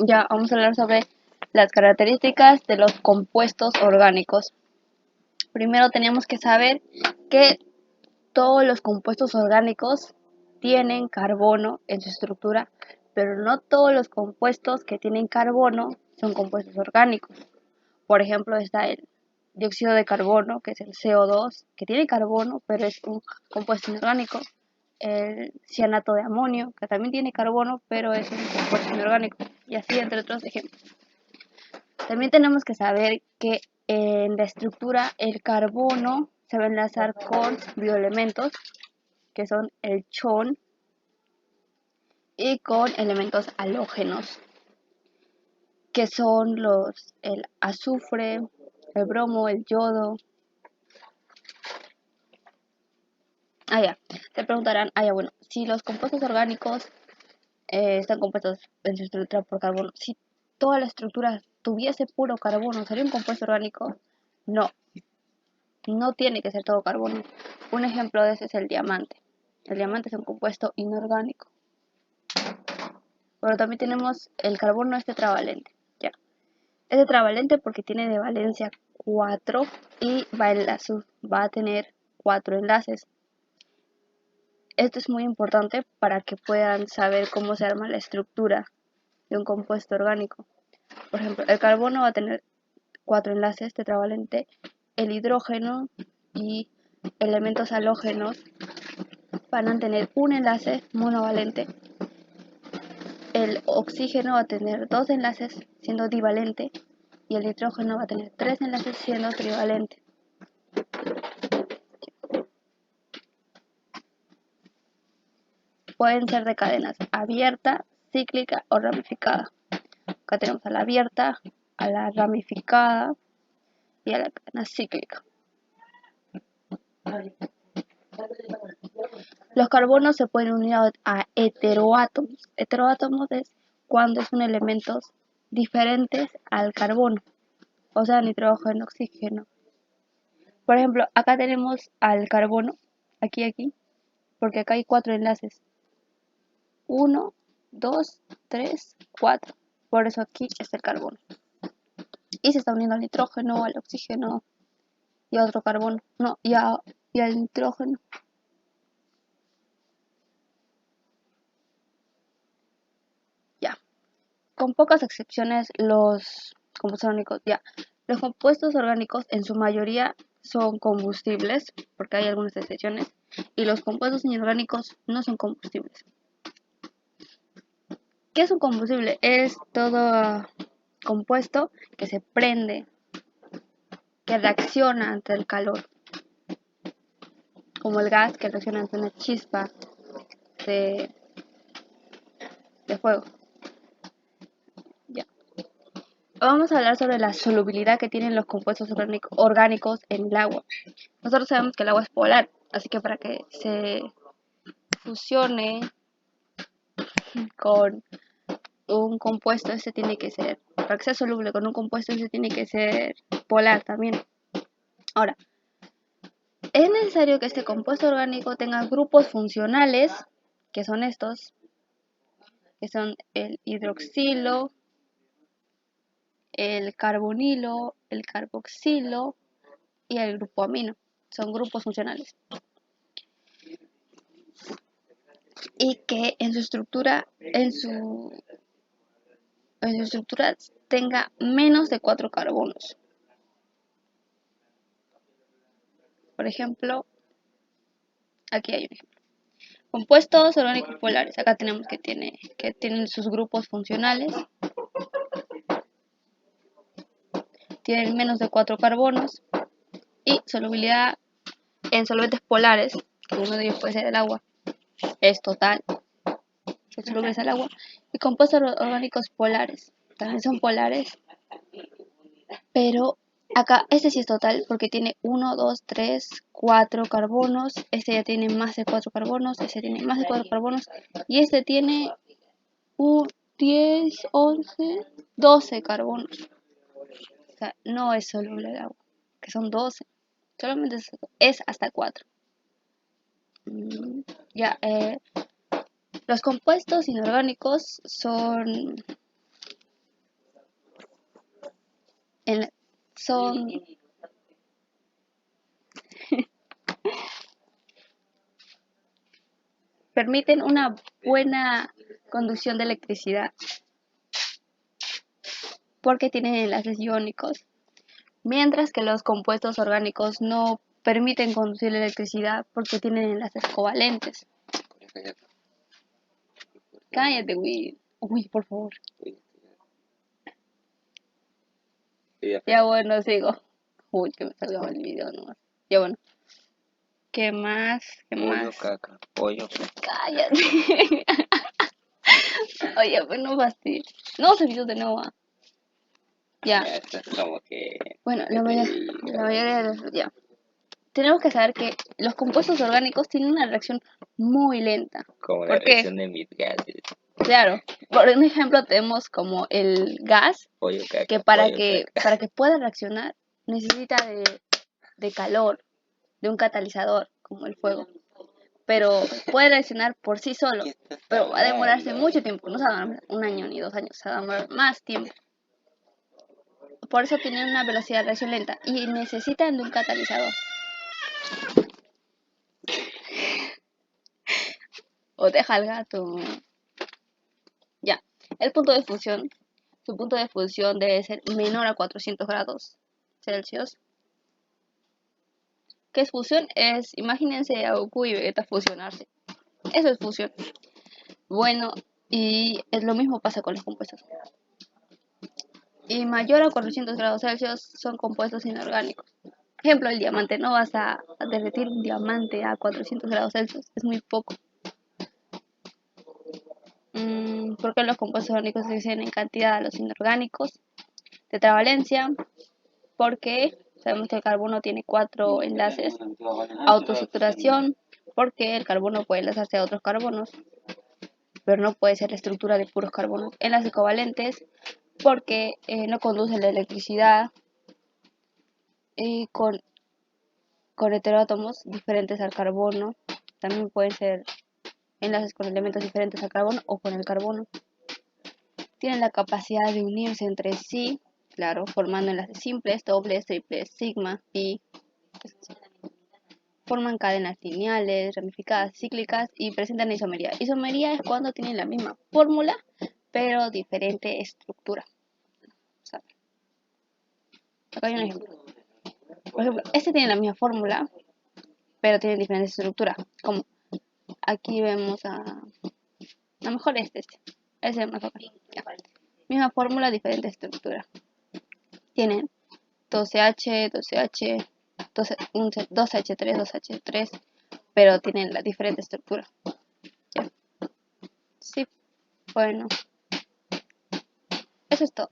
Ya vamos a hablar sobre las características de los compuestos orgánicos. Primero tenemos que saber que todos los compuestos orgánicos tienen carbono en su estructura, pero no todos los compuestos que tienen carbono son compuestos orgánicos. Por ejemplo, está el dióxido de carbono, que es el CO2, que tiene carbono, pero es un compuesto inorgánico. El cianato de amonio, que también tiene carbono, pero es un compuesto inorgánico. Y así, entre otros ejemplos. También tenemos que saber que en la estructura el carbono se va a enlazar con bioelementos, que son el chon, y con elementos halógenos, que son el azufre, el bromo, el yodo. Ya. Se preguntarán, bueno, si los compuestos orgánicos están compuestos en su estructura por carbono, si toda la estructura tuviese puro carbono, ¿sería un compuesto orgánico? No, no tiene que ser todo carbono. Un ejemplo de ese es el diamante. El diamante es un compuesto inorgánico. Pero también tenemos el carbono es tetravalente. Ya. Es tetravalente porque tiene de valencia 4 y va a tener 4 enlaces. Esto es muy importante para que puedan saber cómo se arma la estructura de un compuesto orgánico. Por ejemplo, el carbono va a tener 4 enlaces tetravalente, el hidrógeno y elementos halógenos van a tener un enlace monovalente, el oxígeno va a tener 2 enlaces siendo divalente y el nitrógeno va a tener 3 enlaces siendo trivalente. Pueden ser de cadenas abierta, cíclica o ramificada. Acá tenemos a la abierta, a la ramificada y a la cadena cíclica. Los carbonos se pueden unir a heteroátomos. Heteroátomos es cuando son elementos diferentes al carbono, o sea, nitrógeno, oxígeno. Por ejemplo, acá tenemos al carbono, aquí, porque acá hay 4 enlaces. 1, 2, 3, 4. Por eso aquí está el carbono. Y se está uniendo al nitrógeno, al oxígeno y a otro carbono. No, y al nitrógeno. Ya. Con pocas excepciones, los compuestos orgánicos, Los compuestos orgánicos en su mayoría son combustibles, porque hay algunas excepciones, y los compuestos inorgánicos no son combustibles. ¿Qué es un combustible? Es todo compuesto que se prende, que reacciona ante el calor, como el gas que reacciona ante una chispa de, de fuego. Ya. Vamos a hablar sobre la solubilidad que tienen los compuestos orgánicos en el agua. Nosotros sabemos que el agua es polar, así que para que se fusione con un compuesto, para que sea soluble con un compuesto, ese tiene que ser polar también. Ahora, es necesario que este compuesto orgánico tenga grupos funcionales, que son estos, que son el hidroxilo, el carbonilo, el carboxilo y el grupo amino. Son grupos funcionales. Y que en su estructura tenga menos de 4 carbonos. Por ejemplo, aquí hay un ejemplo. Compuestos orgánicos polares. Acá tenemos que tienen sus grupos funcionales. Tienen menos de 4 carbonos. Y solubilidad en solventes polares, que uno de ellos puede ser el agua, es total. Se solubles al agua. Y compuestos orgánicos polares. También son polares. Pero acá, este sí es total porque tiene 1, 2, 3, 4 carbonos. Este ya tiene más de 4 carbonos. Este tiene más de 4 carbonos. Y este tiene 10, 11, 12 carbonos. O sea, no es soluble el agua, que son 12. Solamente es hasta 4. Ya, los compuestos inorgánicos son son permiten una buena conducción de electricidad porque tienen enlaces iónicos, mientras que los compuestos orgánicos no permiten conducir la electricidad porque tienen enlaces covalentes. Cállate, Will. Uy, por favor. Ya bueno, sigo. Uy, que me salga mal el video nomás. Ya bueno. ¿Qué más? ¿Qué Pollo, más? caca, pollo. Cállate. Oye, pues no fastidies. No se vio de nuevo. Ya. Esto es como que... Bueno, la mayoría de los... Ya. Tenemos que saber que los compuestos orgánicos tienen una reacción muy lenta. Como la ¿Por qué? reacción de mis gases. Claro. Por un ejemplo tenemos como el gas, Pollo, caca, que pollo, caca. para que pueda reaccionar necesita de calor, de un catalizador, como el fuego. Pero puede reaccionar por sí solo, pero va a demorarse mucho tiempo, no se va a demorar un año ni 2 años, se va a demorar más tiempo. Por eso tienen una velocidad de reacción lenta y necesitan de un catalizador. O deja al gato. Ya, el punto de fusión, su punto de fusión debe ser menor a 400 grados Celsius. ¿Qué es fusión? Imagínense a Goku y Vegeta fusionarse. Eso es fusión. Bueno, y es lo mismo pasa con los compuestos. Y mayor a 400 grados Celsius son compuestos inorgánicos. Ejemplo, el diamante. No vas a derretir un diamante a 400 grados Celsius. Es muy poco. ¿Por qué los compuestos orgánicos se dicen en cantidad a los inorgánicos? Tetravalencia, porque sabemos que el carbono tiene 4 enlaces. Autosaturación, porque el carbono puede enlazarse a otros carbonos, pero no puede ser la estructura de puros carbonos. Enlaces covalentes, porque no conducen la electricidad y con heteroátomos diferentes al carbono. También pueden ser enlaces con elementos diferentes al carbono o con el carbono. Tienen la capacidad de unirse entre sí, claro, formando enlaces simples, dobles, triples, sigma, pi. Forman cadenas lineales, ramificadas, cíclicas y presentan isomería. Isomería es cuando tienen la misma fórmula, pero diferente estructura. Acá hay un ejemplo. Por ejemplo, este tiene la misma fórmula, pero tiene diferente estructura. Como aquí vemos a lo mejor este es el más fácil. Misma fórmula, diferente estructura. Tienen 12H, 12H, 2H3, 2H3, pero tienen la diferente estructura. ¿Ya? Sí, bueno. Eso es todo.